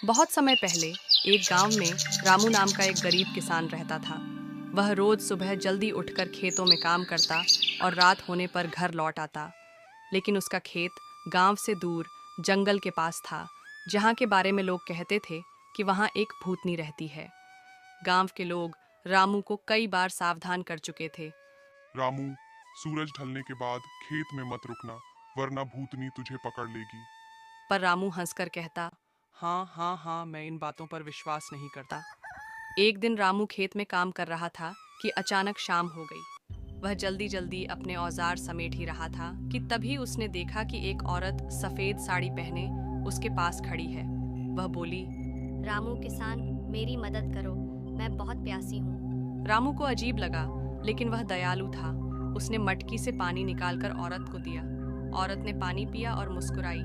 बहुत समय पहले एक गांव में रामू नाम का एक गरीब किसान रहता था। वह रोज सुबह जल्दी उठकर खेतों में काम करता और रात होने पर घर लौट आता। लेकिन उसका खेत गांव से दूर जंगल के पास था, जहां के बारे में लोग कहते थे कि वहां एक भूतनी रहती है। गांव के लोग रामू को कई बार सावधान कर चुके थे। रामू, सूरज ढलने के बाद खेत में मत रुकना, वरना भूतनी तुझे पकड़ लेगी। पर रामू हंसकर कहता, हाँ हाँ हाँ, मैं इन बातों पर विश्वास नहीं करता। एक दिन रामू खेत में काम कर रहा था कि अचानक शाम हो गई। वह जल्दी जल्दी अपने औजार समेट ही रहा था कि तभी उसने देखा कि एक औरत सफेद साड़ी पहने उसके पास खड़ी है। वह बोली, रामू किसान, मेरी मदद करो, मैं बहुत प्यासी हूँ। रामू को अजीब लगा, लेकिन वह दयालु था। उसने मटकी से पानी निकालकर औरत को दिया। औरत ने पानी पिया और मुस्कुराई।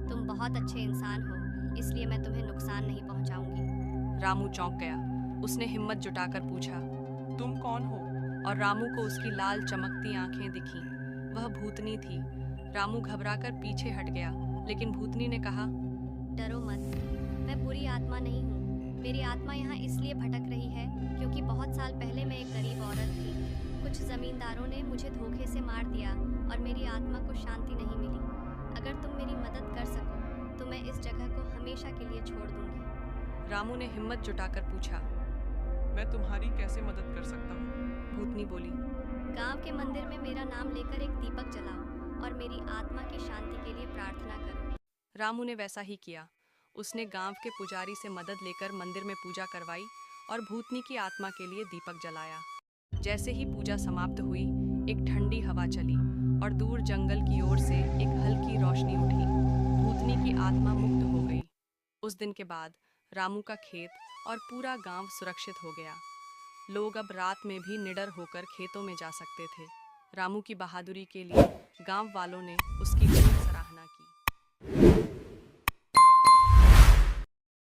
तुम बहुत अच्छे इंसान हो, इसलिए मैं तुम्हें नुकसान नहीं पहुँचाऊंगी। रामू चौंक गया। उसने हिम्मत जुटाकर पूछा, तुम कौन हो? और रामू को उसकी लाल चमकती आंखें दिखीं। वह भूतनी थी। रामू घबराकर पीछे हट गया, लेकिन भूतनी ने कहा, डरो मत, मैं बुरी आत्मा नहीं हूँ। मेरी आत्मा यहाँ इसलिए भटक रही है क्योंकि बहुत साल पहले मैं एक गरीब औरत थी। कुछ जमींदारों ने मुझे धोखे से मार दिया और मेरी आत्मा को शांति नहीं मिली। अगर तुम मेरी मदद कर सको तो मैं इस जगह को हमेशा के लिए छोड़ दूंगी। रामू ने हिम्मत जुटाकर पूछा, मैं तुम्हारी कैसे मदद कर सकता हूँ? भूतनी बोली, गांव के मंदिर में मेरा नाम लेकर एक दीपक जलाओ और मेरी आत्मा की शांति के लिए प्रार्थना करो। रामू ने वैसा ही किया। उसने गांव के पुजारी से मदद लेकर मंदिर में पूजा करवाई और भूतनी की आत्मा के लिए दीपक जलाया। जैसे ही पूजा समाप्त हुई, एक ठंडी हवा चली और दूर जंगल की ओर से एक हल्की रोशनी उठी। भूतनी की आत्मा मुक्त हो गई। उस दिन के बाद रामू का खेत और पूरा गांव सुरक्षित हो गया। लोग अब रात में भी निडर होकर खेतों में जा सकते थे। रामू की बहादुरी के लिए गांव वालों ने उसकी खूब